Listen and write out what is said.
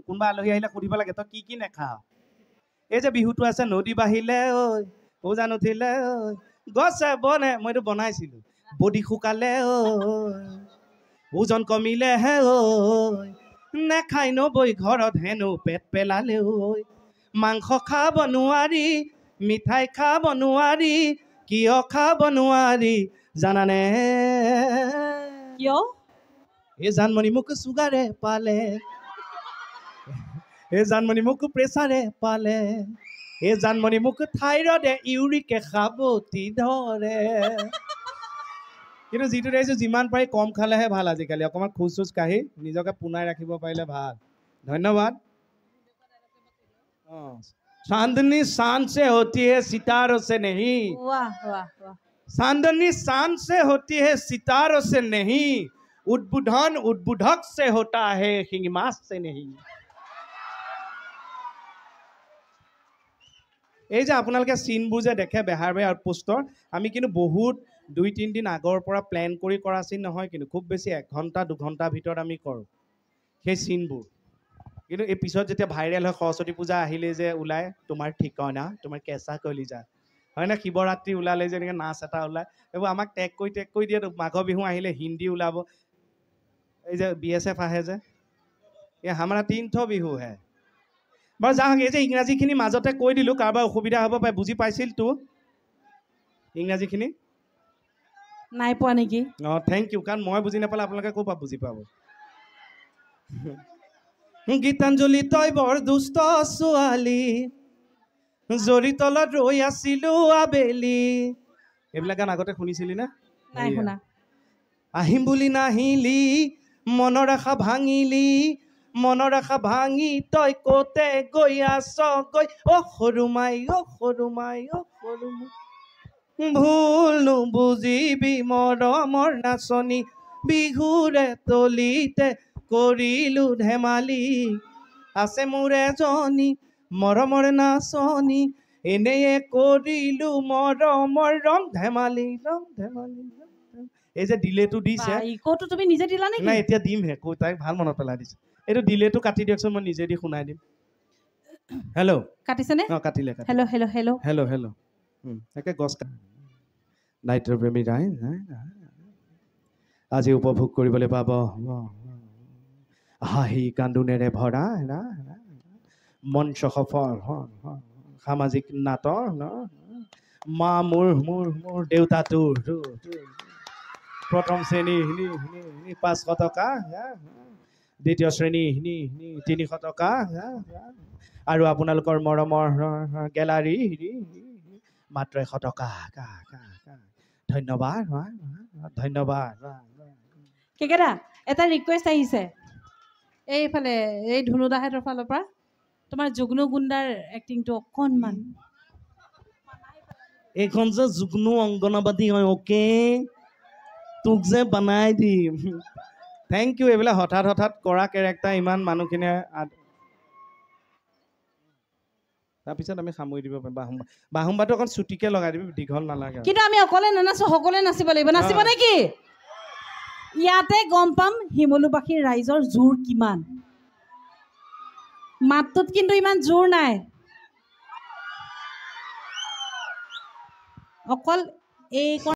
কোনোবা আলহী আহিলে সুধিব লাগে তই কি নেখাৱ এই যে বিহুটো আছে নদী বাঢ়িলে ঐ উজান উঠিলে ঐ গছে বনে মই এইটো বনাইছিলোঁ বডি শুকালে ঐ ওজন কমিলে হে ঐ নেখাই নবৈ ঘৰত হেনো পেট পেলালে ঐ মাংস খাব নোৱাৰি মিঠাই খাব নোৱাৰি কিয় খাব নোৱাৰি জানানে কিয় এই জানমণি মোক চুগাৰে পালে এই জানমণি মোক প্ৰেছাৰে পালে এই জানমণি মোক থাইৰডে ইউৰিকে খাবতি ধৰে কিন্তু যিটো দেখিছোঁ যিমান পাৰি কম খালেহে ভাল আজিকালি অকণমান খোজ চোজ কাঢ়ি নিজকে পোনাই ৰাখিব পাৰিলে ভাল ধন্যবাদ चांदनी शान से होती है सितारों से नहीं वाह वाह वाह चांदनी शान से होती है सितारों से नहीं उद्बुधन उद्बुधक से होता है हिंगमास से नहीं এই যে আপোনালোকে চিনবোৰ যে দেখে বেহাৰবাৰী আউটপোষ্টৰ আমি কিন্তু বহুত 2-3 দিন আগৰ পৰা প্লেন কৰি কৰা চিন নহয় কিন্তু খুব বেছি 1 ঘণ্টা 2 ঘণ্টাৰ ভিতৰত আমি কৰোঁ সেই চিনবোৰ কিন্তু এই পিছত যেতিয়া ভাইৰেল হয় সৰস্বতী পূজা আহিলে যে ওলাই তোমাৰ ঠিকনা তোমাৰ কেঁচা কলিজা হয় না শিৱৰাত্ৰি ওলালে যে এনেকৈ নাচ এটা ওলায় এইবোৰ আমাক টেগ কৰি দিয়ে মাঘ বিহু আহিলে হিন্দী ওলাব এই যে BSF আহে যে এই আমাৰ 3 বিহু হে বাৰু যাওক এই যে ইংৰাজীখিনি মাজতে কৈ দিলোঁ কাৰোবাৰ অসুবিধা হ'ব পাৰে বুজি পাইছিল তো ইংৰাজীখিনি নাই পোৱা নেকি থেংক ইউ কাৰণ মই বুজি নাপালে আপোনালোকে ক'ৰ পৰা বুজি পাব গীতাঞ্জলি তই বৰ দুষ্ট ছোৱালী জৰি তলত ৰৈ আছিলো আবেলি এইবিলাক গান আগতে শুনিছিলি না নাই শুনা আহিম বুলি নাহিলি মনৰ আশা ভাঙি তই ক'তে গৈ আছ গৈ সৰুমাই ভুল নুবুজিবি মৰমৰ নাচনি বিহুৰে তলিতে কৰিলো ধেমালি আছে মোৰ এজনী মৰমৰ নাচনি এনেয়ে কৰিলো মৰমৰ ৰং ধেমালি এই যে ডিলেটো দিছে ইকোটো তুমি নিজে দিলা নেকি নাই এতিয়া দিম হে কৈ তাই ভাল মনত পেলাই দিছে এইটো ডিলেটো কাটি দিয়কচোন মই নিজে দি শুনাই দিম হেল্ল' কাটিছেনে কাটিলে হেল্ল' একে গছ নাইটৰ প্ৰেমী ৰাই আজি উপভোগ কৰিবলৈ পাব হাঁহি কান্দোনেৰে ভৰা মঞ্চ সফল সামাজিক নাটক মা মোৰ দেউতা তোৰ প্ৰথম শ্ৰেণী 500 টকা দ্বিতীয় শ্ৰেণী 300 টকা আৰু আপোনালোকৰ মৰমৰ গেলাৰী মাত্ৰ 100 টকা ধন্যবাদ কেকেৰা এটা ৰিকুৱেষ্ট আহিছে এইফালে এই ধুনুদাহঁতৰ ফালৰ পৰা তোমাৰ যুগ্নু গুণ্ডাৰ এক্টিংটো অকণমান এইখন যে যুগ্নু অংগনাবাদী হয় অ'কে তোক যে বনাই দিম থেংক ইউ এইবিলাক হঠাৎ কৰা কেৰেক্টাৰ ইমান মানুহখিনিয়ে তাৰপিছত আমি সামৰি দিব পাৰিম বাহুম্বাটো অকণ চুটিকে লগাই দিবি দীঘল নালাগে কিন্তু আমি অকলে নানাচো সকলোৱে নাচিব লাগিব নাচিব নেকি ইয়াতে গম পাম শিমলুবাসীৰ ৰাইজৰ জোৰ কিমান মাতটোত কিন্তু ইমান জোৰ নাই অকল এই